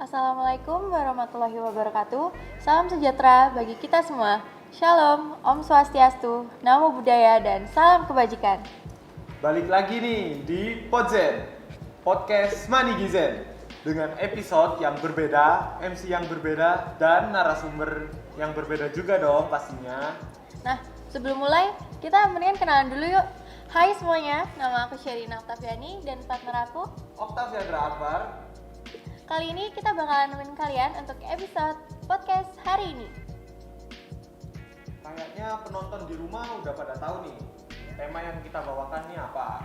Assalamualaikum warahmatullahi wabarakatuh. Salam sejahtera bagi kita semua. Shalom, Om Swastiastu, Namo Buddhaya, dan salam kebajikan. Balik lagi nih di Podzen, Podcast Mani Gizen, dengan episode yang berbeda, MC yang berbeda, dan narasumber yang berbeda juga dong pastinya. Nah, sebelum mulai, kita mendingan kenalan dulu yuk. Hai semuanya, nama aku Sherina Octaviani dan partner aku Octaviandra Akbar. Kali ini kita bakalan nemenin kalian untuk episode podcast hari ini. Kayaknya penonton di rumah udah pada tahu nih tema yang kita bawakan nih apa.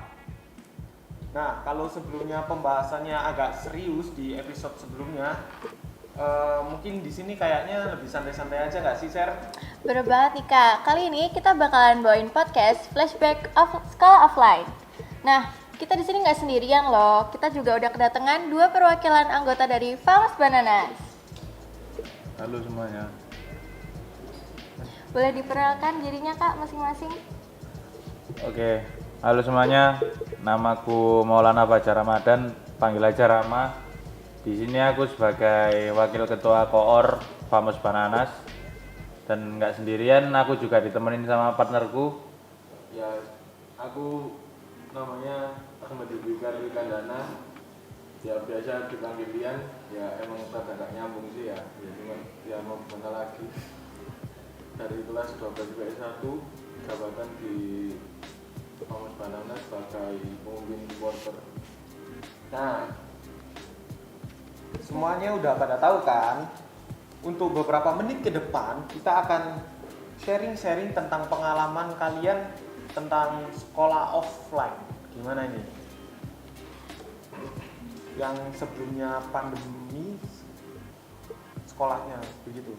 Nah, kalau sebelumnya pembahasannya agak serius di episode sebelumnya, mungkin di sini kayaknya lebih santai-santai aja nggak sih, Sher? Bener banget nih Kak, kali ini kita bakalan bawain podcast Flashback of Sekolah Offline. Nah, kita di sini nggak sendirian loh, kita juga udah kedatangan dua perwakilan anggota dari Famous Bananas. Halo semuanya. Boleh diperkenalkan dirinya Kak masing-masing? Oke, halo semuanya. Namaku Maulana Fajar Ramadan, panggil aja Rama. Di sini aku sebagai wakil ketua koor Famous Bananas. Dan nggak sendirian, aku juga ditemenin sama partnerku. Ya, aku namanya Ahmad Dibikar Wikandana. Ya biasa dipanggil Lian. Ya emang rada gak nyambung sih ya. Ya cuman ya mau gimana lagi. Dari kelas 12 PS1 jabatan di Famous Banana sebagai pemimpin supporter. Nah, semuanya udah pada tahu kan? Untuk beberapa menit ke depan kita akan sharing-sharing tentang pengalaman kalian tentang sekolah offline. Gimana ini? Yang sebelumnya pandemi sekolahnya begitu.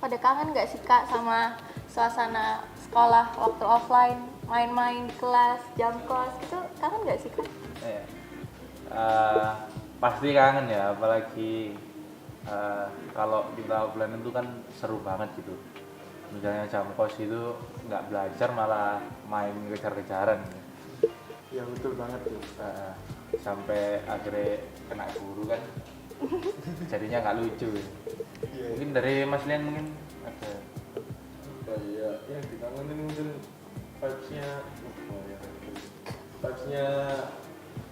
Pada kangen nggak sih Kak sama suasana sekolah waktu offline, main-main di kelas, jam kos gitu, kangen nggak sih Kak? Pasti kangen ya, apalagi kalau kita offline itu kan seru banget gitu. Misalnya jam kos itu nggak belajar malah main kejar-kejaran. Ya betul banget tuh. Sampai akhirnya kena guru kan, jadinya nggak lucu. Iya. Mungkin dari Mas Lian mungkin ada. Apa ya yang dikangenin mungkin vibes-nya apa ya? Vibes-nya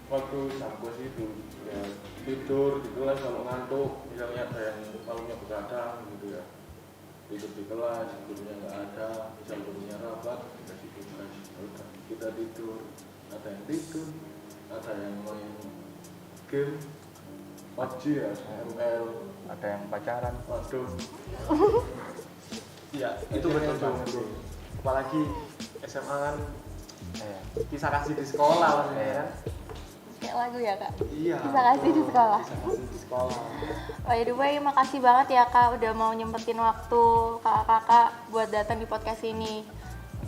waktu kampus itu ya tidur di kelas kalau ngantuk, misalnya ada yang malamnya begadang gitu ya, tidur di kelas, gurunya nggak ada, misal gurunya rapat, dikasih tugas, ya udah kita tidur, ada yang tidur, ada yang main game, PUBG ya, ML, Ada yang pacaran. waduh, Iya, itu betul banget sih. Apalagi SMA kan kisah kasih di sekolah lah ya kan. Kayak lagu ya Kak? Iya. Kisah kasih di sekolah. Kisah kasih di sekolah. By the way, makasih banget ya Kak udah mau nyempetin waktu kakak-kakak buat datang di podcast ini.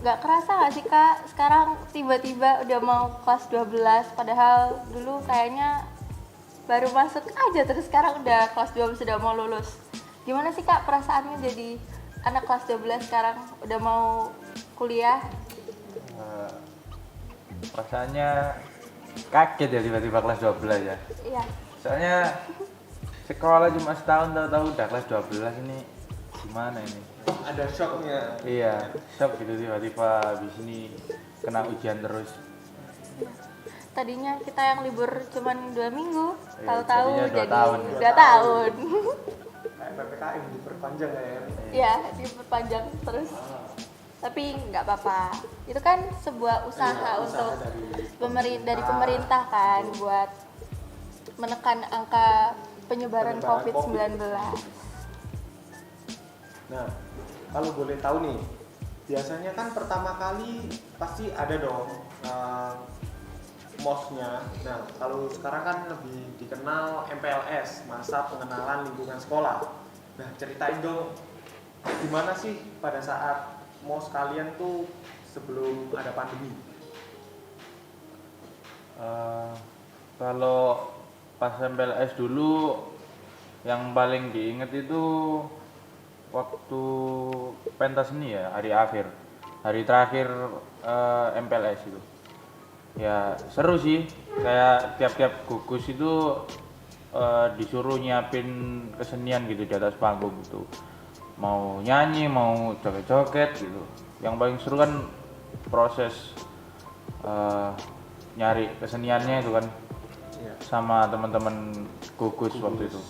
Gak kerasa gak sih Kak, sekarang tiba-tiba udah mau kelas 12, padahal dulu kayaknya baru masuk aja, terus sekarang udah kelas 12 sudah mau lulus. Gimana sih Kak perasaannya jadi anak kelas 12 sekarang udah mau kuliah? Perasaannya kaget ya tiba-tiba kelas 12 ya. Iya. Soalnya sekolah cuma setahun tahu-tahu udah kelas 12 ini gimana ini? Ada shocknya. Iya, shock gitu tiba-tiba habis ini kena ujian terus. Tadinya kita yang libur cuman 2 minggu, Iya, tahu-tahu jadinya 2 jadi tahun. 2 tahun. Kayak PPKM diperpanjang ya. Ya, diperpanjang terus. Tapi nggak apa-apa. Itu kan sebuah usaha Iya, untuk dari pemerintah kan buat menekan angka penyebaran Penyebaran COVID-19. Nah, kalau boleh tahu nih, biasanya kan pertama kali pasti ada dong MOS-nya. Nah, kalau sekarang kan lebih dikenal MPLS, masa pengenalan lingkungan sekolah. Nah, ceritain dong, gimana sih pada saat MOS kalian tuh sebelum ada pandemi? Kalau pas MPLS dulu yang paling diinget itu waktu pentas seni ya, hari akhir, hari terakhir MPLS itu. Ya seru sih, kayak tiap-tiap gugus itu disuruh nyiapin kesenian gitu di atas panggung gitu, mau nyanyi mau joget-joget gitu. Yang paling seru kan proses eh, nyari keseniannya itu kan Iya. sama teman-teman gugus waktu itu.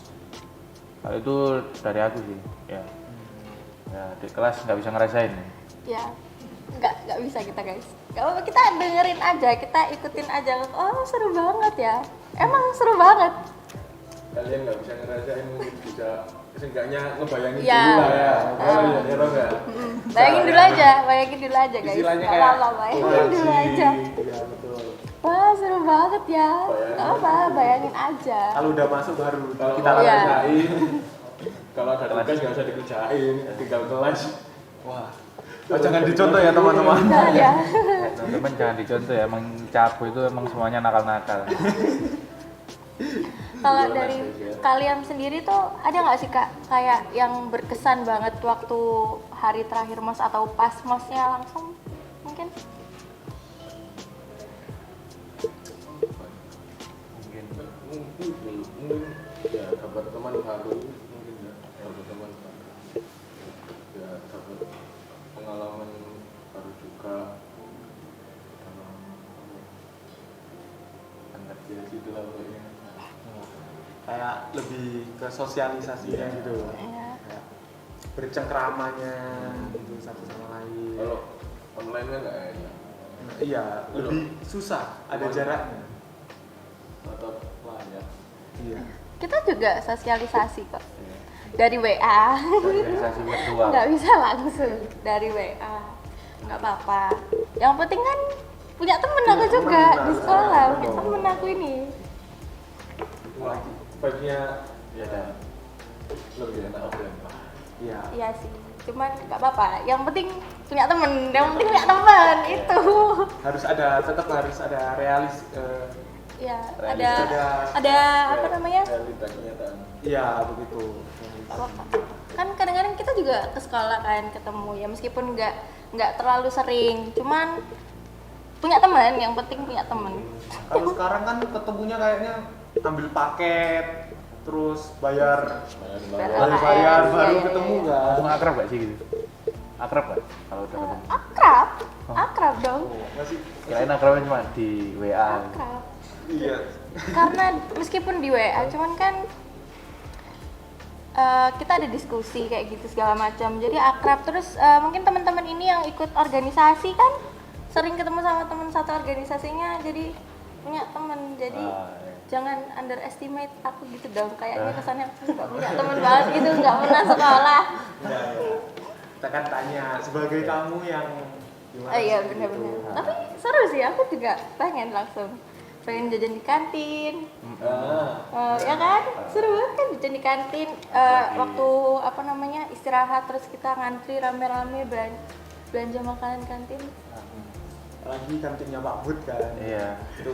Hal itu dari aku sih ya. Ya di kelas nggak bisa ngerasain. Ya, nggak bisa kita guys. Nggak apa-apa, kita dengerin aja, kita ikutin aja. Oh seru banget ya. Emang seru banget. Kalian nggak bisa ngerasain, mungkin bisa seenggaknya ngebayangin Ya. dulu lah ya. Oh iya, ya toh nggak? Bayangin dulu aja, bayangin dulu aja guys. Istilahnya Nggak kayak apa-apa, bayangin dulu aja. Iya betul. Wah seru banget ya. Bayangin. Nggak apa, bayangin aja. Kalau udah masuk baru Kalau kita mau Iya. ngerjain, kalau ada tugas nggak usah dikerjain, tinggal kelas. Wah. Oh, jangan dicontoh ya teman-teman. Nah, ya. Teman-teman jangan dicontoh ya, emang cabu itu emang semuanya nakal-nakal. Kalau dari kalian sendiri tuh ada nggak sih kak kayak yang berkesan banget waktu hari terakhir mos atau pas mosnya langsung mungkin? Mungkin Mungkin ya dapat teman baru, mungkin ya dapat teman baru, ya dapat pengalaman baru juga. Ya gitulah pokoknya. Kayak lebih ke sosialisasinya gitu. Iya. Kayak bercengkeramanya gitu satu sama lain. Kalau online kan nggak enak. Nah, iya, lebih susah, ada jaraknya. Tetap lah ya. Iya. Kita juga sosialisasi kok dari WA. sosialisasi virtual. Nggak bisa langsung dari WA. Nggak apa-apa. Yang penting kan punya temen aku Punya juga temen, di nah, sekolah, punya betul. temen aku ini. Lagi. Vibe-nya ya lebih enak offline lah. Iya. Iya sih. Cuman nggak apa-apa. Yang penting punya temen. Yang penting punya temen itu. Tetap harus ada realis. Ya, Realis. ada apa namanya? Realita kenyataan. Iya begitu. Nggak apa-apa. Kan kadang-kadang kita juga ke sekolah kan ketemu ya meskipun nggak terlalu sering. Cuman punya teman, yang penting punya teman. Kalau sekarang kan ketemunya kayaknya ambil paket, terus bayar Bayar. bayar Iya, baru iya, ketemu iya. kan. Langsung akrab gak sih gitu? Akrab gak kalau udah ketemu? Akrab, akrab dong. Oh, masih Kirain akrabnya cuma di WA. Akrab. iya. Karena meskipun di WA, cuman kan kita ada diskusi kayak gitu segala macam. Jadi akrab terus mungkin teman-teman ini yang ikut organisasi kan sering ketemu sama teman satu organisasinya jadi punya teman. Jadi jangan underestimate aku gitu dong. Kayaknya kesannya aku nggak punya teman banget gitu, nggak pernah sekolah. Enggak ya. Kita kan tanya sebagai kamu yang gimana? Iya sih benar-benar. gitu. Tapi seru sih, aku juga pengen jajan di kantin. Ya kan, seru banget kan jajan di kantin. Waktu apa namanya istirahat terus kita ngantri rame-rame belanja makanan kantin. Lagi kantinnya Pak Bud kan. Iya. Itu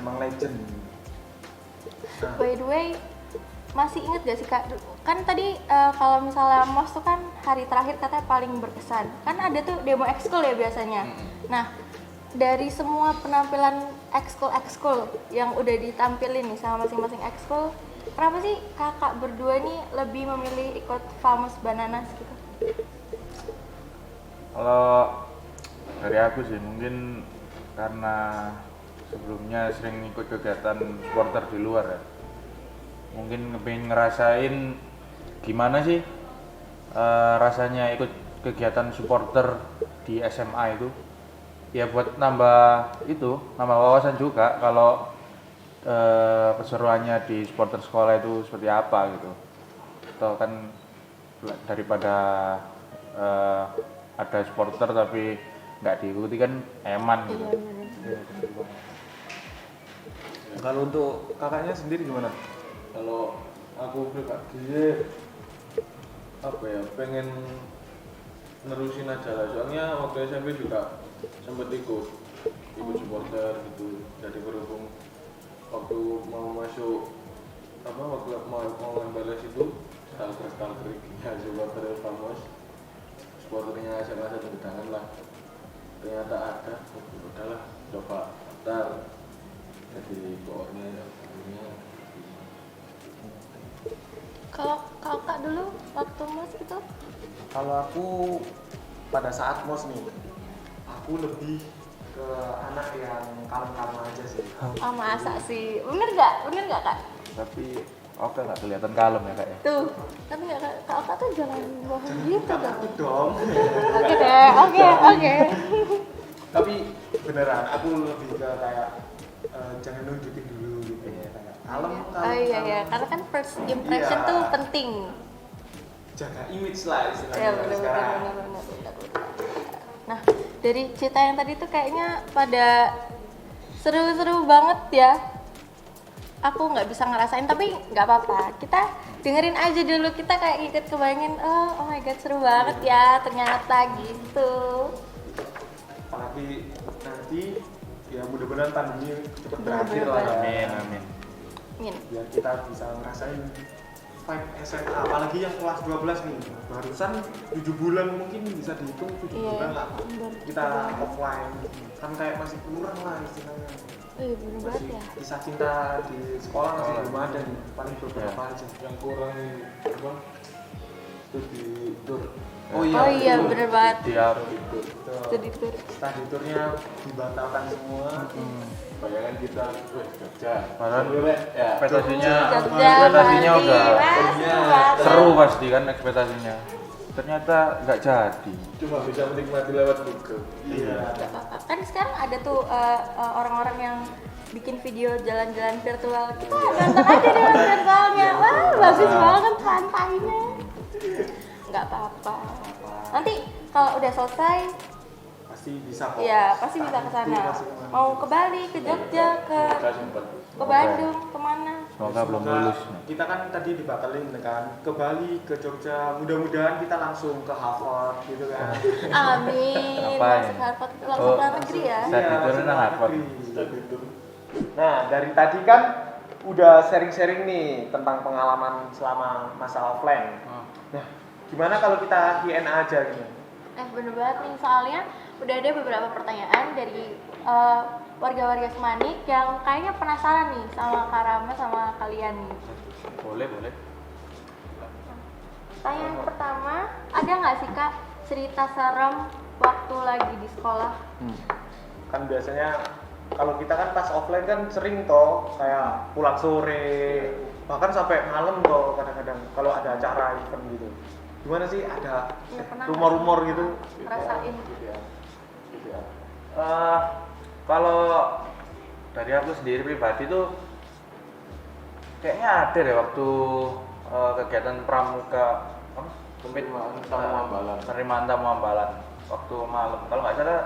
emang legend. Nah, By the way, masih inget gak sih kak? Kan tadi kalau misalnya mos tuh kan hari terakhir katanya paling berkesan. Kan ada tuh demo ekskul ya biasanya. Nah, dari semua penampilan ekskul yang udah ditampilin nih sama masing-masing ekskul, kenapa sih kakak berdua nih lebih memilih ikut Famous Bananas gitu? Kalau dari aku sih mungkin karena sebelumnya sering ikut kegiatan supporter di luar ya. Mungkin pengen ngerasain gimana sih rasanya ikut kegiatan supporter di SMA itu. Ya buat nambah wawasan juga kalau keseruannya di supporter sekolah itu seperti apa gitu. Atau kan daripada ada supporter tapi nggak diikuti kan eman gitu. kalau untuk kakaknya sendiri gimana? Kalau aku pribadi apa ya, pengen nerusin aja lah, soalnya waktu SMP juga sempet ikut supporter gitu. Jadi berhubung waktu mau masuk waktu mau balas itu stalker supporter Famos, supporternya SMA 1 Gedangan lah, ternyata ada. Udahlah coba jadi koornya ya punya. Kalau kakak dulu waktu mos gitu? Kalau aku pada saat mos nih, aku lebih ke anak yang kalem-kalem aja sih. Oh masa sih? Bener gak? Bener gak kak? Tapi oke nggak kelihatan kalem ya kak ya. Tuh, tapi nggak kakak tuh jangan bohong gitu dong. Takut dong. Oke deh, oke. Tapi beneran, aku lebih ke kayak jangan nunjukin dulu gitu ya. Kayak kalem, Oh iya kalem. ya, karena kan first impression Iya. tuh penting. Jaga image lah istilahnya Ya bener. sekarang. Nah, dari cerita yang tadi tuh kayaknya pada seru-seru banget ya. Aku nggak bisa ngerasain, tapi nggak apa-apa. Kita dengerin aja dulu, kita kayak ikut kebayangin, oh my god seru banget ya ternyata gitu. Apalagi nanti ya mudah-mudahan pandemi cepat Bener, berakhir bener, lah ya. Amin amin. Amin. Biar kita bisa ngerasain vibe SMA, apalagi yang kelas 12 nih. Barusan 7 bulan mungkin bisa dihitung 7 Iya, bulan lah. bener. Kita offline kan kayak masih kurang lah istilahnya. Bener banget Masih ya. kisah cinta di sekolah masih belum ada nih, paling beberapa aja. Yang kurang apa? Studi tour. Oh iya bener banget. Tiap Studi tour. Studi tournya dibatalkan semua. Bayangan kita, Jogja. Padahal Ya. ekspektasinya Jogja, ekspektasinya Bali. udah Wah, seru banget. seru pasti kan ekspektasinya. Ternyata nggak jadi. Cuma bisa menikmati lewat Google. Iya. Gak apa-apa. Kan sekarang ada tuh orang-orang yang bikin video jalan-jalan virtual. Kita nonton aja jalan virtualnya. Wah, bagus banget pantainya. Nggak apa-apa. Nanti kalau udah selesai, Pasti bisa kok. ya pasti bisa ke sana. Pasti kemana. Mau ke Bali, ke Jogja, ke Kita sempat. Bandung, kemana? Semoga belum lulus. Kita kan tadi dibatalin kan ke Bali, ke Jogja. Mudah-mudahan kita langsung ke Harvard gitu kan. Amin. Ngapain? Masuk Harvard, langsung ke luar negeri ya. Studi tour langsung nang ke Harvard. negeri. Studi tour. Nah, dari tadi kan udah sharing-sharing nih tentang pengalaman selama masa offline. Nah, gimana kalau kita Q&A aja gitu? Bener banget nih, soalnya udah ada beberapa pertanyaan dari warga-warga Semanik yang kayaknya penasaran nih sama Kak Rama sama kalian nih. Boleh boleh. Pertanyaan pertama, ada nggak sih Kak cerita serem waktu lagi di sekolah? Kan biasanya kalau kita kan pas offline kan sering toh kayak pulang sore, bahkan sampai malam toh kadang-kadang kalau ada acara event gitu. Gimana sih ada Ya, pernah rumor-rumor gitu? Rasain. Kalau dari aku sendiri pribadi tuh kayaknya ada deh waktu kegiatan pramuka Penerimaan tamu ambalan. penerimaan tamu ambalan waktu malam. Kalau nggak salah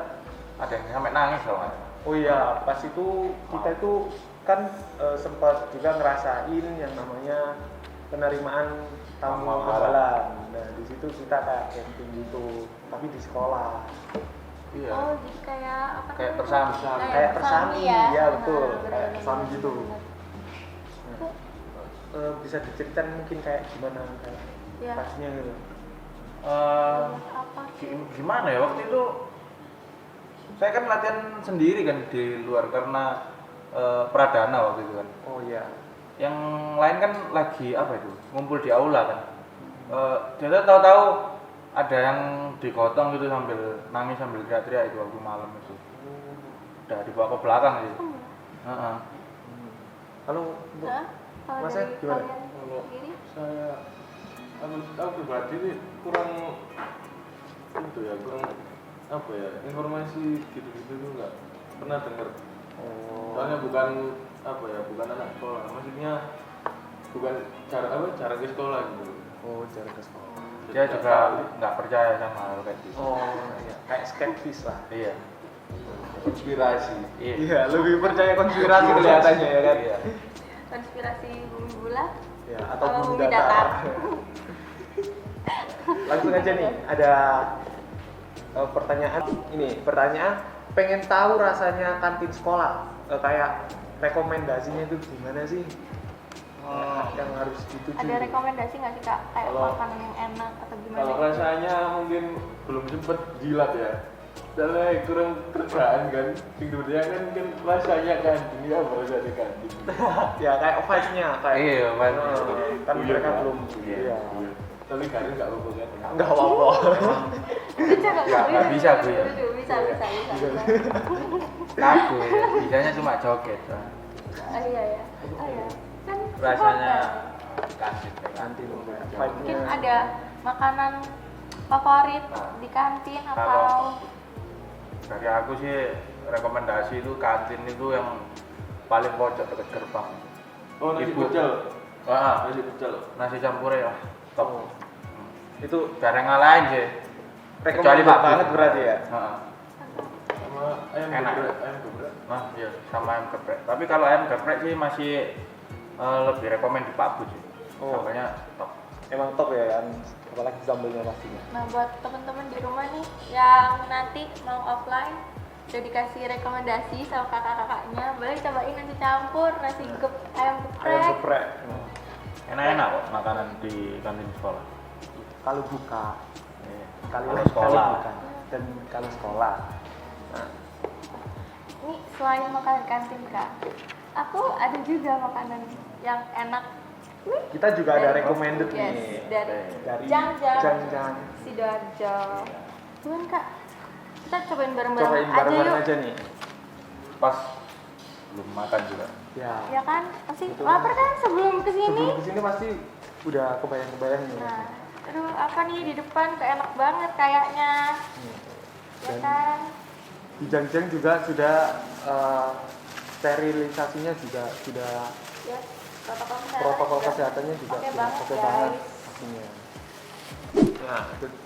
ada yang sampai nangis kalau nggak salah. Oh iya, pas itu kita itu kan sempat juga ngerasain yang namanya penerimaan tamu Tamu ambalan. Nah, di situ kita kayak camping gitu, tapi di sekolah. Iya. Oh, jadi kayak apa? Kayak namanya? persami. Kayak persami, ya, betul. bener, Kayak bener, persami bener, gitu. bener. Bisa diceritain mungkin kayak gimana kayak Ya. pastinya gitu. Apa? Gimana ya waktu itu saya kan latihan sendiri kan di luar karena pradana waktu itu kan. Oh iya. Yang lain kan lagi apa itu ngumpul di aula kan. Dia tahu-tahu ada yang digotong gitu sambil nangis sambil teriak-teriak itu waktu malam itu. Udah dibawa ke belakang gitu. Heeh. Kalau Bu, Hah? Kalau Mas, dari gimana? kalian Kalau sendiri? saya aku pribadi ini kurang itu ya, kurang apa ya, informasi gitu-gitu tuh nggak pernah dengar. Soalnya bukan apa ya, bukan anak sekolah, maksudnya bukan cara ke sekolah gitu. oh jarak ke sekolah. Dia juga nggak percaya sama hal kayak gitu. Oh iya, kayak skeptis lah. Iya. Konspirasi. Iya. Iya, lebih percaya konspirasi kelihatannya ya kan. Iya. Konspirasi bumi bulat? Ya, atau Kalau bumi bumi datar. datar. Langsung aja nih, ada pertanyaan ini. Pertanyaan, pengen tahu rasanya kantin sekolah. Kayak rekomendasinya itu gimana sih? Yang harus dituju. Ada rekomendasi nggak sih Kak? Kayak Kalau- makanan yang enak atau gimana? Kalau rasanya mungkin belum sempet jilat ya. Soalnya kurang kerjaan kan, tidurnya kan rasanya kan ini apa rasanya kan? Ya kayak vibes-nya kayak. Iya, vibes-nya. Kan mereka belum. Iya. Tapi Karin nggak apa-apa kan? Enggak apa-apa. Bisa Nggak bisa, Bu, ya. Bisa. Aku bisanya cuma joget. Oh iya ya. Oh iya. Kan Rasanya kantin. kantin. Kantin Mungkin ada makanan favorit di kantin atau Dari aku sih rekomendasi itu kantin itu yang paling pojok dekat gerbang. Oh nasi Ibu. pecel, Wah, nasi pecel. nasi campurnya top. Itu Bareng ngalahin sih. rekomendasi Pak banget Bus. berarti ya. Heeh. Sama ayam Enak. geprek, ayam geprek. Nah, iya sama ayam geprek. Tapi kalau ayam geprek sih masih lebih rekomen di Pak Bus sih. Oh. Sambalnya top. Emang top ya kan, apalagi sambelnya pastinya. nah buat teman-teman di rumah nih yang nanti mau offline udah dikasih rekomendasi sama kakak-kakaknya, boleh cobain nasi campur, ayam Ayam geprek. geprek. Enak-enak kok makanan di kantin sekolah. Kalau buka, Iya. kali Kalau sekolah. buka dan kalau sekolah. Ini selain makanan kantin kak, aku ada juga makanan yang enak. Kita juga ada Dari- recommended yes, nih dari dari Jang-Jang. Jang. Sidoarjo. Cuman kak, kita cobain bareng-bareng Cobain aja bareng-bareng yuk. aja nih. Pas belum makan juga. Ya. Ya kan, pasti Betul. lapar kan sebelum kesini. Sebelum kesini pasti udah kebayang-kebayang nih. Nah, aduh apa nih di depan enak banget kayaknya, ya Dan kan? di Jang juga sudah sterilisasinya juga sudah Ya, protokol kesehatannya juga oke sudah banget oke guys. banget pastinya. Nah,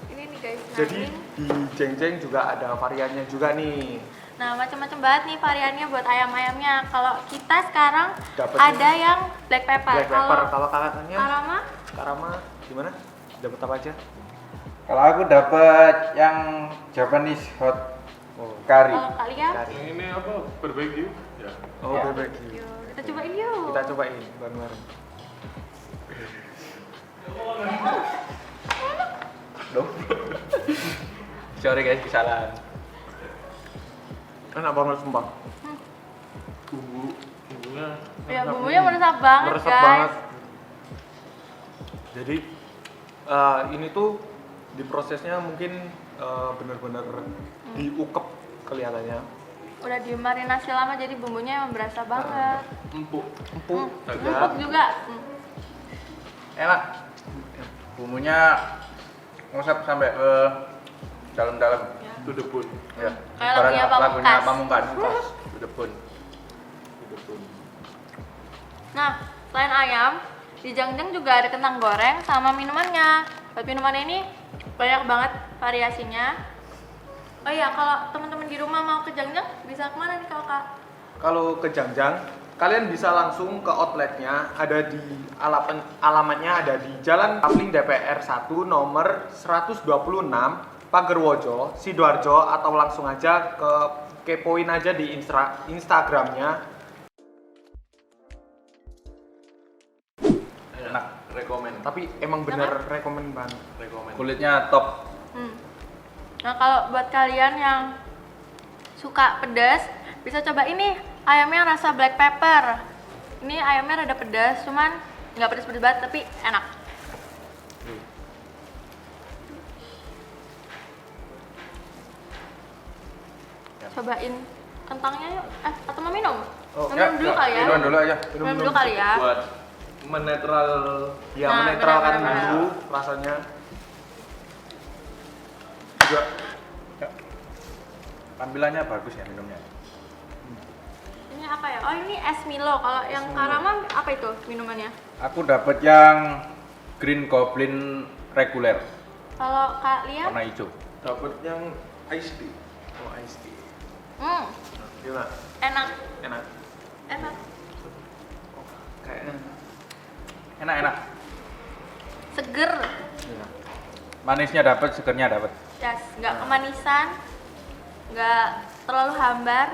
Ini nih guys, jadi nangin. di Jeng juga ada variannya juga nih. Nah, macam-macam banget nih variannya buat ayam-ayamnya. Kalau kita sekarang Dapetnya ada yang black pepper. Black pepper. Kalau kakaknya Karama, Karama gimana? Dapat apa aja? Kalau aku dapat yang Japanese hot Oh, curry. kalau kalian, kari. Yang ini apa? Barbecue? Ya. Oh, Ya. bebek. yuk, kita cobain yuk. Kita cobain bareng-bareng. Loh. Sorry guys, kesalahan. Enak banget sumpah. Bumbunya. Ya, bumbunya meresap banget Meresap guys. banget. Jadi ini tuh diprosesnya mungkin benar-benar diukep kelihatannya. Udah dimarinasi lama jadi bumbunya emang berasa banget. Empuk. Empuk Empuk juga. Enak. Bumbunya ngesap sampai ke dalam-dalam. To the bone. Ya. Kayak Ibarat lagunya Pamungkas. Pamungkas. Udah pun. Nah, selain ayam, di Jangjang juga ada kentang goreng sama minumannya. Buat minuman ini banyak banget variasinya. Oh iya, kalau teman-teman di rumah mau ke Jangjang bisa kemana nih kalau kak? Kalau ke Jangjang, kalian bisa langsung ke outletnya. Ada di alamatnya ada di Jalan Kapling DPR 1 nomor 126 Pagerwojo, Sidoarjo, atau langsung aja kepoin aja di Instagramnya. Enak. Rekomen. Tapi emang bener rekomen banget. Rekomen. Kulitnya top. Nah, kalau buat kalian yang suka pedas, bisa coba ini ayamnya rasa black pepper. Ini ayamnya rada pedas, cuman nggak pedas-pedas banget, tapi enak. Cobain kentangnya yuk. Atau mau minum? Oh, minum dulu kali ya. Minuman dulu aja. Minum dulu kali ya. Buat menetral. Ya, Nah, menetralkan benar-benar. dulu rasanya. Juga Tampilannya bagus ya minumnya. Ini apa ya? Oh, ini es Milo. Kalau yang Karama apa itu minumannya? Aku dapat yang Green Goblin reguler Kalau Kak Lia? warna hijau. Dapat yang iced tea. oh, iced tea. Gimana? Enak. Enak. Enak. Kayaknya Enak-enak. Seger. iya. Manisnya dapat, segernya dapat. Yes, nggak kemanisan, nggak terlalu hambar.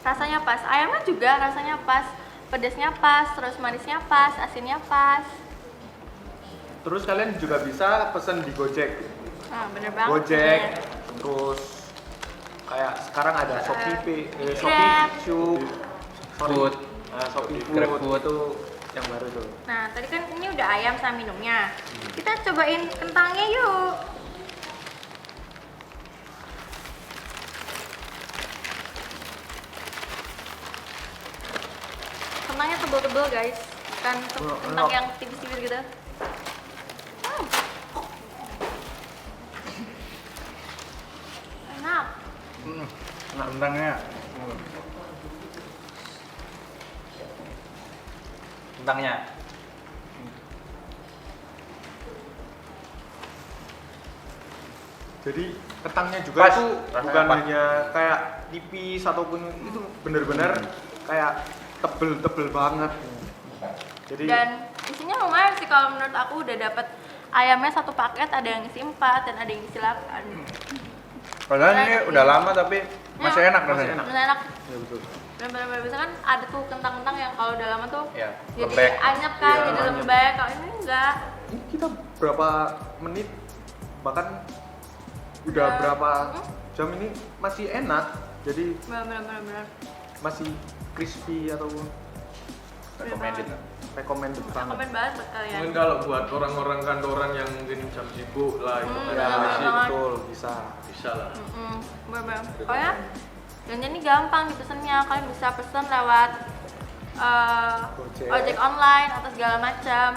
Rasanya pas. Ayamnya juga rasanya pas. Pedasnya pas, terus manisnya pas, asinnya pas. Terus kalian juga bisa pesen di Gojek. Nah, bener banget. Gojek, terus sekarang ada Shopee Pay, Grab. Shopee Shop, Food. Shopee Grab Food Food. itu yang baru tuh. Nah, tadi kan ini udah ayam sama minumnya. Kita cobain kentangnya yuk. Kentangnya tebel-tebel guys, bukan kentang yang tipis-tipis gitu. Hmm. Enak. Kentangnya. Kentangnya. Jadi kentangnya juga Pas, tuh rasanya bukan pas. hanya kayak tipis ataupun itu bener-bener kayak tebel-tebel banget. Jadi Dan isinya lumayan sih kalau menurut aku, udah dapat ayamnya satu paket, ada yang isi 4 dan ada yang isi 8. Padahal ini Enak, udah iya. lama tapi masih Ya, enak masih rasanya. enak. Bener enak. ya betul. Bener-bener biasa kan ada tuh kentang-kentang yang kalau udah lama tuh Ya, jadi lembek. anyep kan, Iya, jadi anyep. lembek. Kalau ini enggak. Ini kita berapa menit bahkan udah Udah. berapa jam ini masih enak. Jadi Bener-bener. masih crispy atau Recommended. recommended banget. Komen banget buat kalian. Mungkin kalau buat orang-orang kantoran yang mungkin jam sibuk lah itu kan Ya, Bener banget. betul bisa. bisa lah. Bener-bener. Pokoknya dan ini gampang dipesennya, kalian bisa pesen lewat Gojek. ojek online atau segala macam.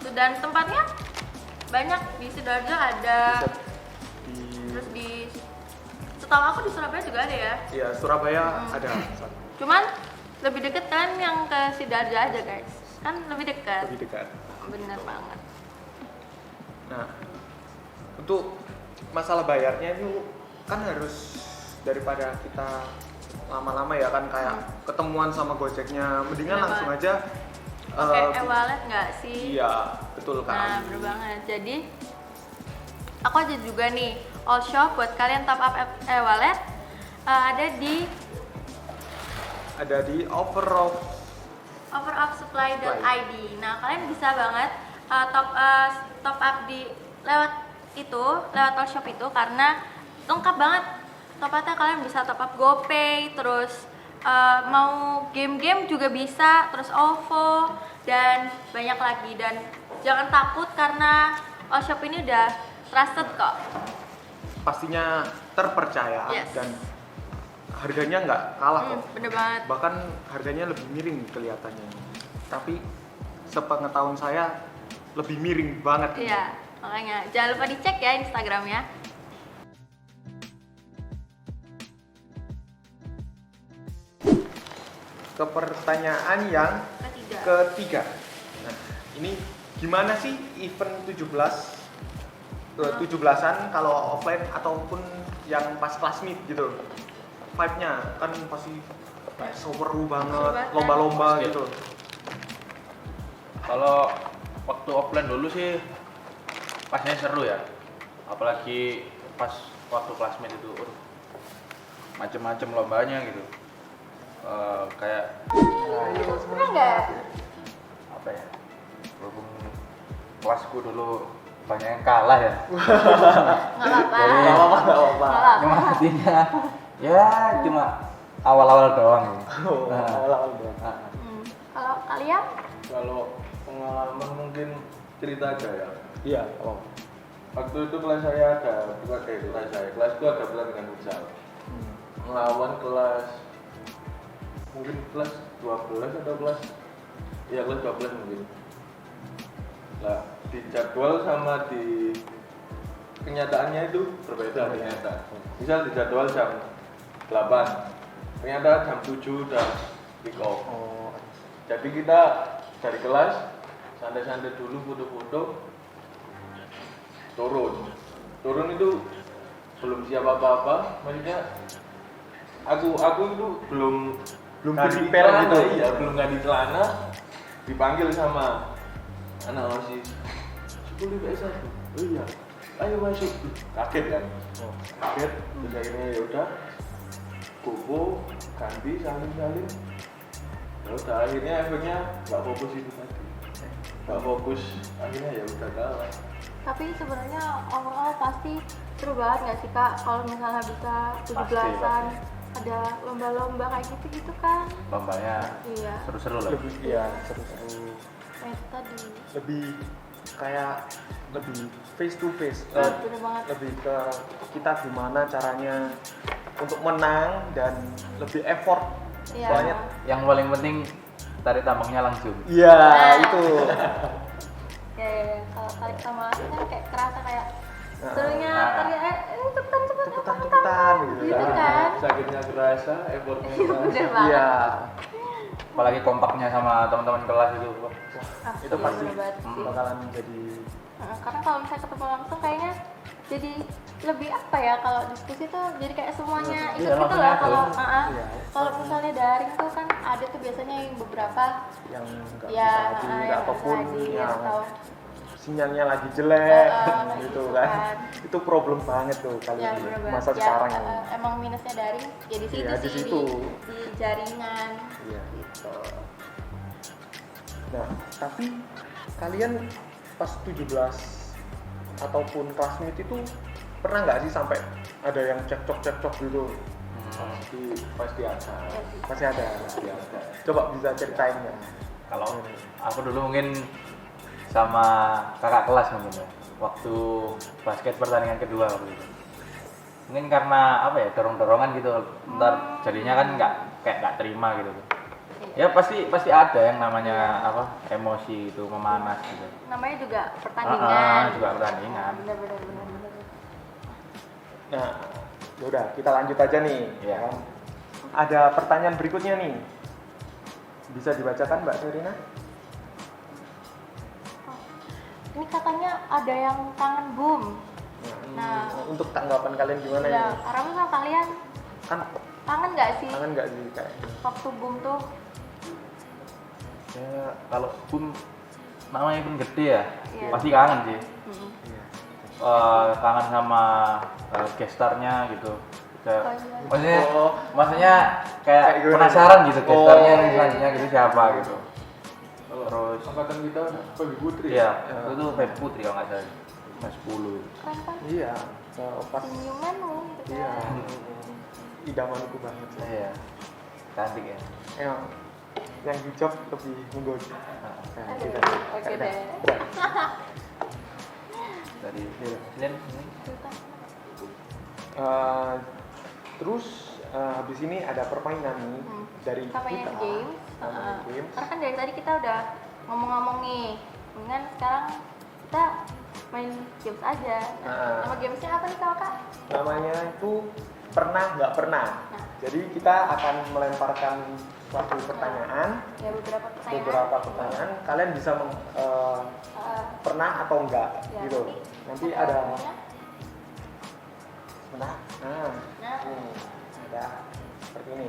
Dan tempatnya banyak, di Sidoarjo ada, Di terus di setahu aku di Surabaya juga ada ya. ya Surabaya ada Cuman lebih deket kan yang ke Sidoarjo aja guys, kan lebih dekat. lebih dekat. Bener banget. Nah, untuk masalah bayarnya itu kan harus daripada kita lama-lama ya kan kayak ketemuan sama Gojeknya, mendingan Iya, langsung Pak. aja. Pakai eh, e-wallet nggak sih? Iya, betul kan. Nah, bener banget. Jadi aku aja juga nih all shop buat kalian top up e-wallet ada di offerofsupply.id. Nah, kalian bisa banget top up di lewat all shop itu karena lengkap banget. Top up-nya kalian bisa top up GoPay, terus mau game-game juga bisa, terus OVO dan banyak lagi. Dan jangan takut karena all shop ini udah trusted kok. Pastinya terpercaya Yes. dan harganya nggak kalah kok. Bener banget. Bahkan harganya lebih miring kelihatannya. Tapi sepengetahuan saya lebih miring banget. Iya, makanya jangan lupa dicek ya Instagramnya. Ke pertanyaan yang ketiga. Nah, ini gimana sih event 17-an kalau offline ataupun yang pas class meet gitu? Vibe-nya kan pasti seru banget, banget. lomba-lomba Pasti. gitu. Kalau waktu offline dulu sih pasnya seru ya. Apalagi pas waktu classmate itu macem-macem lombanya gitu. Kayak Pernah nggak? apa ya? Berhubung kelasku dulu banyak yang kalah ya. Nggak apa-apa. Jadi, Nggak apa-apa, nggak apa-apa. Nggak apa-apa. cuma artinya ya cuma awal-awal doang. Oh, Nah, awal-awal doang. nah, Kalau kalian? Kalau pengalaman mungkin cerita aja ya. Iya, oh. Waktu itu kelas saya ada kelasku ada pertandingan futsal melawan kelas mungkin kelas 12 atau kelas 12 mungkin. Lah di jadwal sama di kenyataannya itu berbeda ternyata. Misal di jadwal jam 8, ternyata jam 7 udah kick off. Oh, Jadi kita dari kelas santai-santai dulu foto-foto, turun itu belum siap apa-apa, maksudnya aku itu belum ganti prepare celana, gitu. iya belum ganti celana, dipanggil sama anak osis 10 IPS 1, oh iya ayo masuk, kaget kan, kaget, terus akhirnya yaudah bobo, ganti, salin ya udah akhirnya efeknya nggak fokus itu tadi, nggak fokus, akhirnya ya udah kalah. Tapi sebenarnya overall pasti seru banget nggak sih kak kalau misalnya bisa 17-an ada lomba-lomba kayak gitu kan? Lombanya Iya. seru-seru lah. Lebih ya seru-seru. Itu tadi. Lebih kayak lebih face to face. Bener banget. Lebih ke kita gimana caranya untuk menang dan lebih effort. Iya. Soalnya Yang paling penting tarik tambangnya langsung. iya Nah. itu. Ya, kalau tarik sama langsung kan kayak kerasa kayak Nah. serunya teriak cepetan Cepetan gitu gitu kan. kan. Sakitnya kerasa, effortnya kerasa. Bener banget. Iya. Apalagi kompaknya sama teman-teman kelas itu. Wah, Ah, Itu iya, pasti bener banget sih. bakalan jadi Karena kalau misalnya ketemu langsung kayaknya jadi lebih apa ya kalau diskusi tuh jadi kayak semuanya ikut Iya, gitu langsung lah nyatu. kalau Iya. kalau misalnya daring tuh kan ada tuh biasanya yang beberapa yang nggak ya bisa hadir yang nggak ataupun bisa hadir, yang atau sinyalnya lagi jelek kayak gitu gitu kan. kan. Itu problem banget tuh kali ya ini bener-bener masa ya, sekarang ini. emang minusnya daring ya di situ Iya, di sih situ. di jaringan Iya. gitu. Nah, tapi kalian pas 17 ataupun classmate itu pernah nggak sih sampai ada yang cekcok gitu? Pasti ada. Ya sih. Masih ada. Pasti ada. Coba bisa ceritain nggak? Kalau aku dulu mungkin sama kakak kelas mungkin ya. Waktu basket pertandingan kedua waktu itu. Mungkin karena apa ya, dorong-dorongan gitu. Ntar jadinya kan nggak terima gitu. Ya pasti ada yang namanya apa, emosi itu memanas gitu. Namanya juga pertandingan. Juga pertandingan. Bener-bener. Nah, yaudah kita lanjut aja nih. Iya. kan. Ada pertanyaan berikutnya nih. Bisa dibacakan Mbak Serina? Ini katanya ada yang kangen boom. Nah, untuk tanggapan kalian gimana ya, ini? karena misal kalian Kan kangen nggak sih kangen nggak sih kayak? waktu boom tuh? Ya kalau pun namanya pun gede ya, Iya. pasti kangen sih. Mm-mm. Iya. Kangen sama gestarnya gitu. Kayak, Oh, iya. maksudnya kayak Kayak gimana? penasaran gitu gestarnya Oh, yang iya. selanjutnya gitu siapa gitu. Kalau Terus angkatan kita Baby Putri. iya, itu tuh Feb Putri kalau nggak salah, kelas 10. Kan kan Iya. Pas senyuman loh gitu iya. kan. Idamanku banget sih. Iya, cantik ya. Yang hijab lebih menggoda. Nah, Aduh, gitu. oke Udah. deh. Dari Senin ini. Eh, terus habis ini ada permainan nih dari Permainan kita. games. Permainan games. Karena kan dari tadi kita udah ngomong-ngomong nih. Kemudian sekarang kita main games aja. Nah. Nama gamesnya apa nih kakak? Namanya itu pernah nggak pernah. Nah. Jadi kita akan melemparkan suatu pertanyaan, Ya beberapa pertanyaan. beberapa pertanyaan. Kalian bisa pernah atau enggak Ya, gitu. Nanti ada namanya. Nah, Nah, ada seperti ini.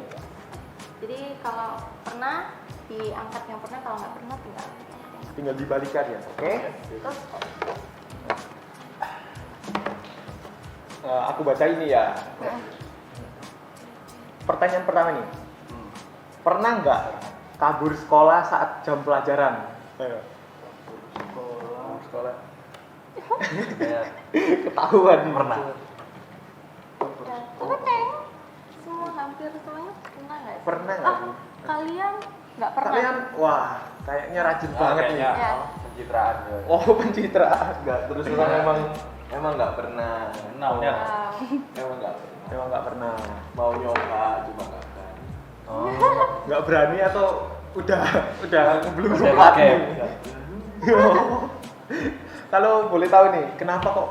jadi kalau pernah diangkat yang pernah, kalau nggak pernah tinggal. Tinggal dibalikan ya, oke? Terus Aku baca ini ya. Pertanyaan pertama nih. Pernah nggak kabur sekolah saat jam pelajaran? Ayo. Sekolah. Ya, Ketahuan nih. Pernah. ya, tapi kayaknya semua hampir semuanya pernah nggak sih? Pernah nggak Ah, sih? kalian nggak pernah? Kalian, wah, kayaknya rajin banget nih. kayaknya Ya. pencitraan ya. Oh, pencitraan. Enggak, terus orang emang nggak pernah. Namanya. Wow. Emang nggak pernah. Emang nggak pernah. Mau nyoba cuma nggak kan. Oh. Nggak berani atau udah belum Udah sempat pakai. nih. Kalau boleh tahu nih, kenapa kok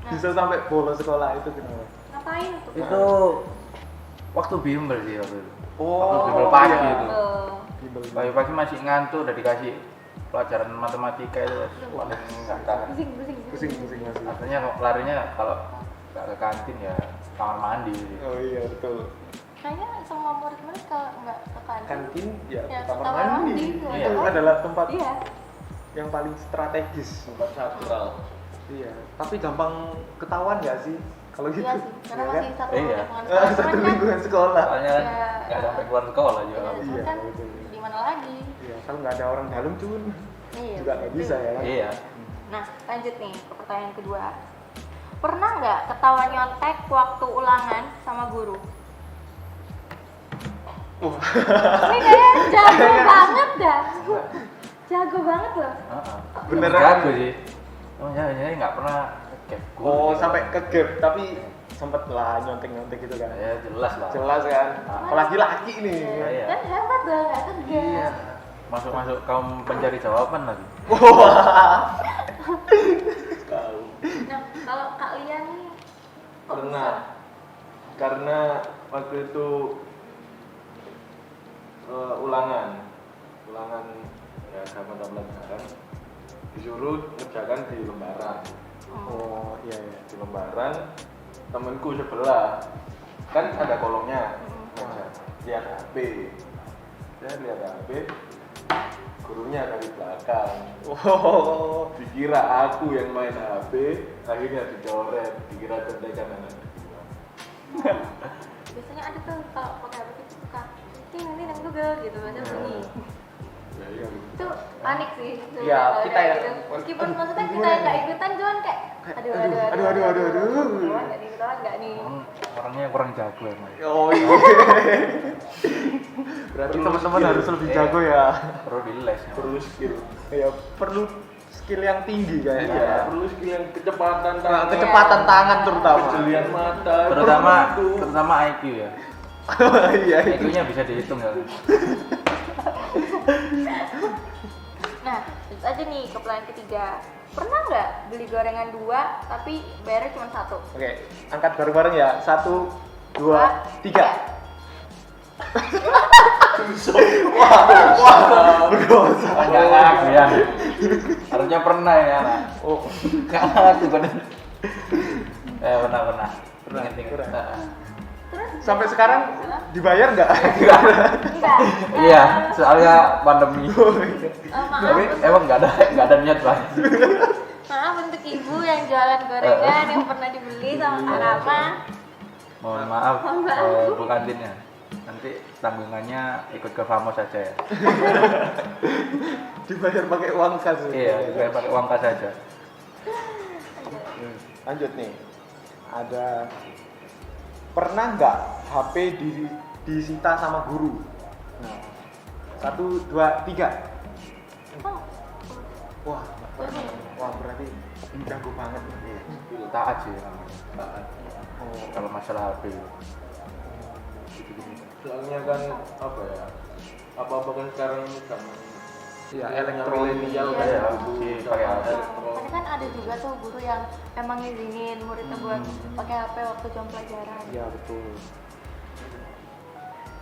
bisa sampai bolos sekolah itu kenapa? Ngapain tuh? Itu waktu bimbel sih waktu itu. Oh, Waktu bimbel pagi iya. itu. Tuh. Pagi-pagi masih ngantuk, udah dikasih pelajaran matematika itu paling nggak tahan. Pusing. Pusing masih. Artinya kok larinya kalau nggak ke kantin ya kamar mandi. Oh iya betul. Kayaknya semua murid-murid kalau nggak ke kantin. Kantin ya Ya, kamar kamar mandi. mandi, iya. Itu adalah tempat Iya. yang paling strategis. Tempat sakral. Iya. Tapi gampang ketahuan nggak sih kalau gitu? Iya sih, karena Iya masih satu Iya. lingkungan kan? sekolah. Satu Cuman kan, lingkungan sekolah. Soalnya kan Ya. nggak sampai keluar sekolah juga. ya, Iya, cuman kan betul. di mana lagi? Iya. Kalau nggak ada orang dalam cun Iya. juga nggak bisa ya. Kan? Iya. Nah, lanjut nih ke pertanyaan kedua. Pernah nggak ketawa nyontek waktu ulangan sama guru? Ini kayak jago banget dah. Jago banget loh. Beneran? Jago sih. Oh ya, nggak pernah gap. Oh, sampai ke gap, tapi sempet lah nyontek-nyontek gitu kan. Ya jelas lah. Jelas kan? Apalagi laki nih. Iya. Kan hebat dong, nggak ke Iya. gap. Masuk kaum pencari jawaban lagi. Nah, kalau kalian nih kok Pernah. Karena waktu itu ulangan ya sama pelajaran disuruh ngerjakan di lembaran. Oh, iya iya. Di lembaran temenku sebelah kan ada kolomnya. Lihat HP. Saya lihat HP, gurunya dari belakang. Oh, Dikira aku yang main HP, akhirnya dicoret, dikira contekan anak kedua. biasanya ada tuh kalau pakai HP itu suka ini nang Google gitu baca bunyi. Ya, iya. Itu panik sih. sebenarnya Iya, kalau kita kayak ya. gitu. Meskipun Aduh, maksudnya kita gimana yang nggak nih? ikutan cuman kayak aduh. Ketahuan nggak nih, ketahuan nggak nih. Orangnya kurang jago emang. Oh iya. Berarti teman-teman harus lebih jago ya. Perlu di les. Ya. Perlu skill. Ya perlu skill yang tinggi kayaknya. Iya, perlu skill yang kecepatan Nah, tangan, kecepatan tangan terutama. kejelian mata, Terutama IQ ya. Iya. IQ-nya bisa dihitung ya. Nah, terus aja nih ke pertanyaan ketiga. Pernah nggak beli gorengan 2 tapi bayarnya cuma 1? Oke, angkat bareng-bareng ya. 1, 2, 3. Enggak ngaku ya. Harusnya pernah ya anak. Oh, Enggak ngaku bener. Pernah. Ingat. pernah. Nah. Sampai sekarang dibayar nggak? Enggak. Iya, soalnya pandemi. Maaf, Tapi emang nggak ada niat banget. maaf untuk ibu yang jualan gorengan yang pernah dibeli sama Kak Rama. Mohon maaf, Bu kantinnya. Nanti tanggungannya ikut ke Famos aja ya. Dibayar pakai uang kas. Iya, saya pakai uang kas aja. Lanjut nih. Ada pernah nggak HP disita sama guru? Nah, 1, 2, 3. Oh, Wah berarti jago banget. Taat sih namanya. Taat. Oh, Kalau masalah HP. Soalnya kan apa ya? Apa kan sekarang zaman iya, elektronik elektronik. kan Iya, ya, iya, pakai HP. tapi kan ada juga tuh guru yang emang ngizinin muridnya buat pakai HP waktu jam pelajaran. Iya betul.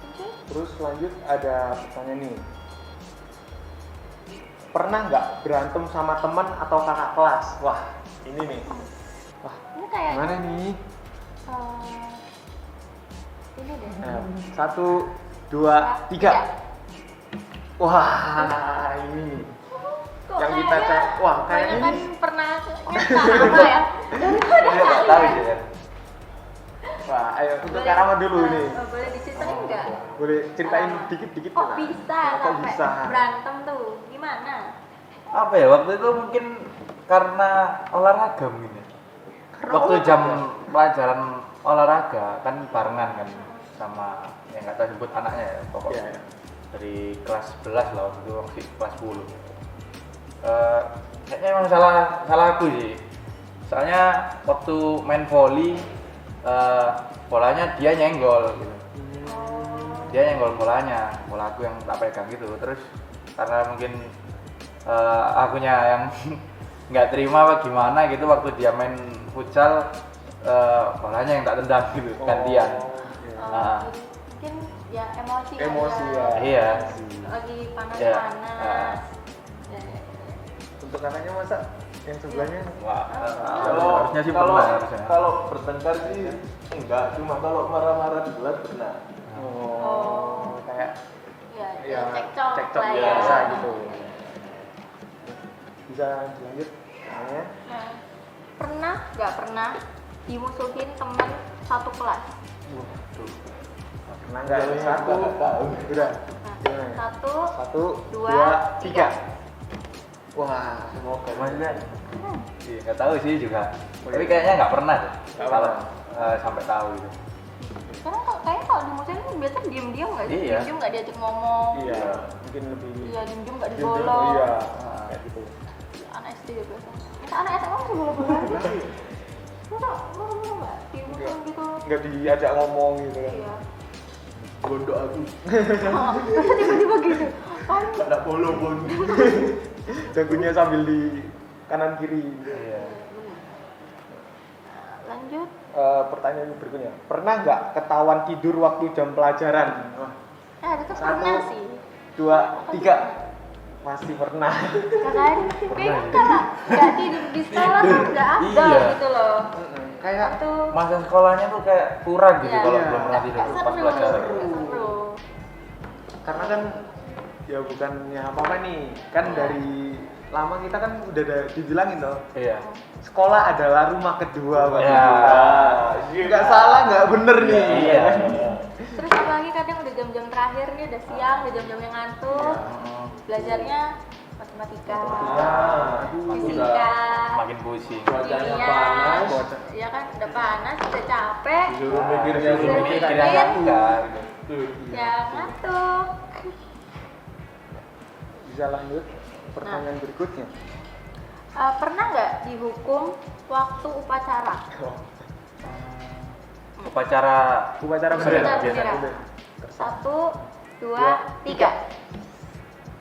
Oke. Terus lanjut ada pertanyaan nih. Pernah nggak berantem sama teman atau kakak kelas? Wah, ini nih. Wah, Ini kayak gimana nih? Ini deh. 1, 2, 3. Wah, ini Kok yang kita kayaknya wah kayak banyak ini. kan pernah nyata apa ya? Daripada Dia nggak tahu sih ya. Wah, ayo untuk Kak Rama dulu nih. Boleh diceritain nggak? Boleh ceritain dikit-dikit Kok lah. bisa Kok sampai bisa? berantem tuh? Gimana? Apa ya, waktu itu mungkin karena olahraga mungkin ya. Waktu jam pelajaran olahraga kan barengan kan sama yang nggak tahu sebut anaknya ya pokoknya. Iya, iya. Dari kelas 11 lah waktu itu masih kelas 10. Kayaknya emang salah aku sih. Soalnya waktu main volley bolanya dia nyenggol gitu. Dia nyenggol bola aku yang tak pegang gitu. Terus karena mungkin akunya yang nggak terima apa gimana gitu waktu dia main futsal bolanya yang tak tendang gitu gantian. Jadi mungkin ya emosi Emosi aja. ya. Iya. Lagi panas-panas. Iya. Ya. Untuk kakaknya masa yang sebelahnya? Wah, Kalau harusnya sih kalau pernah harusnya. kalau bertengkar sih enggak, cuma kalau marah-marah di kelas pernah. Oh, kayak Ya, ya cekcok lah ya. biasa gitu. Bisa lanjut? Tanya. Nah, nggak pernah dimusuhin temen satu kelas? Pernah nggak? 1, Nggak tahu. udah. Nah, Gimana? 1, 1, 2, 2, 3. Wah, semoga. Maksudnya, iya nggak tahu sih juga. Tapi kayaknya nggak pernah deh. Nggak Kalau pernah. sampai tahu gitu. Karena kayaknya kalau di musim ini biasa diem-diem nggak sih? Iya. Diem nggak diajak ngomong. Iya, mungkin lebih. Iya, diem-diem nggak Diem-diem, digolong. Iya, kayak gitu. Anak SD ya biasa. Masa anak SMA masih bola-bola aja? Masa bola-bola nggak? Di musim gitu? Nggak diajak ngomong gitu kan. Iya. Gondok aku. Terus tiba-tiba gitu. Kan Ada polo. Dagunya sambil di kanan kiri. Iya. lanjut. Pertanyaan berikutnya, pernah nggak ketahuan tidur waktu jam pelajaran? Wah, Itu tuh Satu. pernah sih. 2, 3, pasti pernah. Kakak sih kayaknya kalau nggak tidur di sekolah kan nggak afdal Iya. gitu loh. Kayak Itu Masa sekolahnya tuh kayak kurang gitu Iya. kalau Iya. belum pernah tidur nggak pas seru, pelajaran. nggak seru. karena kan ya bukannya apa-apa nih, kan dari lama kita kan udah ada dibilangin loh, Iya. sekolah adalah rumah kedua bagi Ya. kita. Nggak salah, nggak bener nih. Iya. Terus apalagi kadang udah jam-jam terakhir nih, udah siang, udah jam-jamnya ngantuk. Belajarnya matematika, fisika, Makin pusing. Cuacanya kimia. panas. Ya kan udah panas, udah capek. Disuruh mikirnya Disuruh mikir. mikir. Mikirnya enggak gitu. Tuh. Ya ngantuk. Bisa lanjut pertanyaan berikutnya. Pernah nggak dihukum waktu upacara? Upacara Upacara Bendera, bendera biasanya. Udah. 1, 2, 3.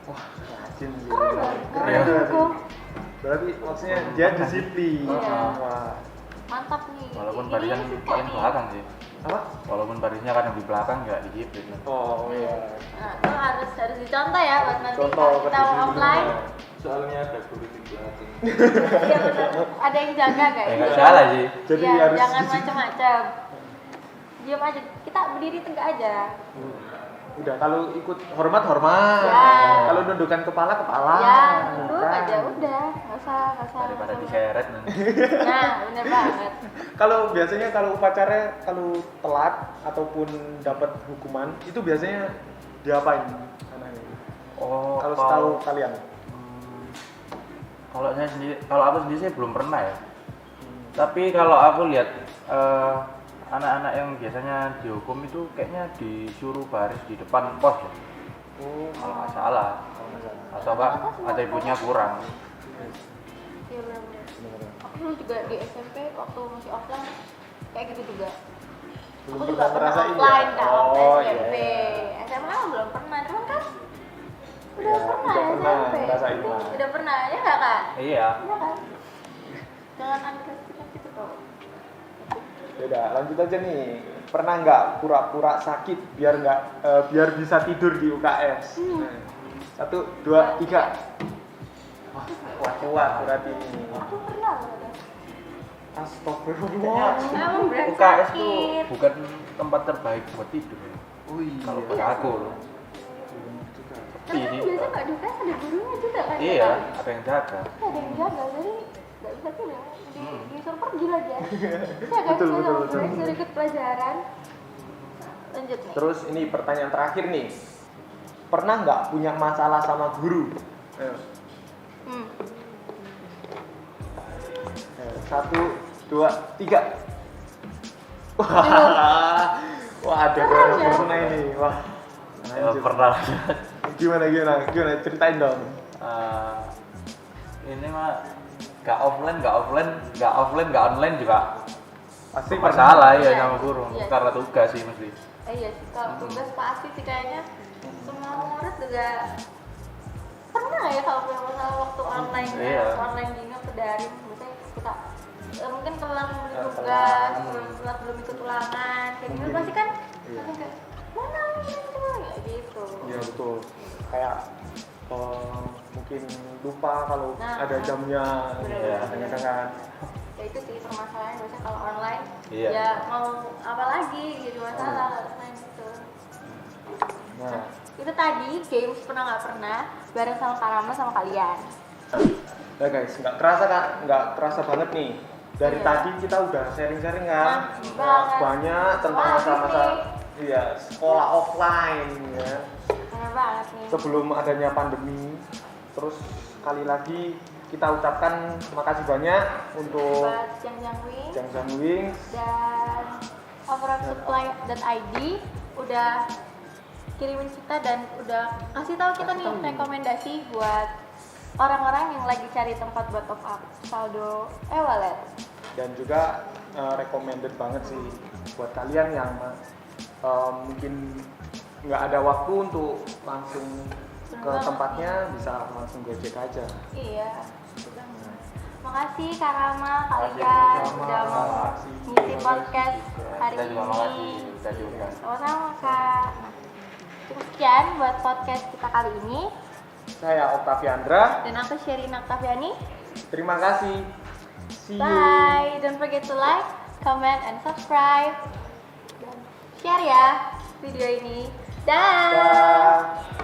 Wah, rajin sih. Keren loh, Keren Iya. berarti. dihukum. Berarti maksudnya dia disiplin. Iya. Wah. Mantap nih. walaupun Ini barisan suka paling nih. belakang sih. Apa? Walaupun barisnya kadang di belakang nggak disiplin. Oh iya. Nah, itu harus dicontoh ya buat nanti Contoh kalau kita kedisiplinan. offline. Soalnya ada guru di belakang. Iya benar. Ada yang jaga Ya guys. nggak salah sih. Jadi Iya, harus jangan disiplin. macam-macam. Diam aja. Kita berdiri tegak aja. Udah, kalau ikut hormat hormat. Ya. Kalau nundukkan kepala kepala. Ya, duduk Kan. aja udah. Nggak usah. Daripada diseret nanti. Nah, bener banget. Kalau biasanya kalau upacara kalau telat ataupun dapat hukuman itu biasanya diapain anaknya? Oh, Kalau setahu kalian. Kalau saya sendiri, kalau aku sendiri sih belum pernah ya. Tapi kalau aku lihat anak-anak yang biasanya dihukum itu kayaknya disuruh baris di depan pos ya. Oh, Kalau nggak salah. Atau enggak atributnya kurang. Iya benar-benar. Aku dulu juga di SMP waktu masih offline kayak gitu juga. belum Aku juga pernah ngerasain ya? offline kan waktu Oh, SMP. iya. SMA belum pernah, cuman kan udah Ya, pernah udah pernah SMP. ngerasain Itu lah. udah pernah ya nggak kak? Iya. Iya kan? Jangan underestimate gitu tuh. Beda, lanjut aja nih. Pernah nggak pura-pura sakit biar bisa tidur di UKS? Nah, 1, 2, 3. Wah, kuat berarti ini. Aku pernah loh. Dad. Astagfirullah. Emang berat UKS tuh sakit. bukan tempat terbaik buat tidur ya. Oh iya. Kalau buat aku loh. Tapi kan Ini. biasa nggak di UKS ada gurunya juga kan? Iya, ya? ada yang jaga. Ada yang jaga, jadi nggak bisa tidur. Disuruh pergi lagi ya. Ya kan? Betul, Saya betul, sama betul. gue suruh ikut pelajaran. Lanjut nih. Terus ini pertanyaan terakhir nih. Pernah nggak punya masalah sama guru? Ayo. Hmm. 1, 2, 3. Wah, ada Keren ya? pernah ini. Wah. Anjir. Pernah. Gimana ceritain dong. Ini mah nggak offline, nggak online juga Pasti masalah Iya. ya sama guru Iya. karena tugas sih mesti. Iya sih, kalau tugas pasti sih kayaknya semua murid juga pernah ya kalau punya masalah waktu online ya, Iya. waktu online gini atau daring, misalnya kita mungkin telat beli tugas, telat belum ikut ulangan, kayak gitu pasti kan Iya. pasti kayak mana ya gitu. Iya betul. Kayak mungkin lupa kalau Nah, ada jamnya. bener-bener. Kadang-kadang kan. Ya itu sih permasalahan biasanya kalau online Iya. ya mau apa lagi jadi masalah online gitu. Nah, Itu tadi games pernah nggak pernah bareng sama Karama sama kalian. ya guys, nggak kerasa banget nih. Dari Iya. tadi kita udah sharing-sharing kan. Banget. Banyak tentang Wah, masa-masa sih. iya, sekolah offline ya. Bener banget nih. Sebelum adanya pandemi, Terus sekali lagi kita ucapkan makasih banyak untuk buat Jangjang Wings Jangjang Wings dan Overall Supply dan ID udah kirimin kita dan udah kasih tahu kita nih rekomendasi buat orang-orang yang lagi cari tempat buat top up saldo wallet. dan juga recommended banget sih buat kalian yang mungkin nggak ada waktu untuk langsung ke tempatnya, bisa langsung Gojek aja. Iya, sudah. Makasih Kak Rama, Makasih, kalian sama-sama. udah mau Makasih. ngisi podcast hari Kita juga ini. makasih sudah diundang. Sama-sama Kak. Cukup sekian buat podcast kita kali ini. Saya Octaviandra, Dan aku Sherina Octaviani. terima kasih. See you. Bye. Don't forget to like, comment, and subscribe. Dan share ya video ini. Dah. Dah.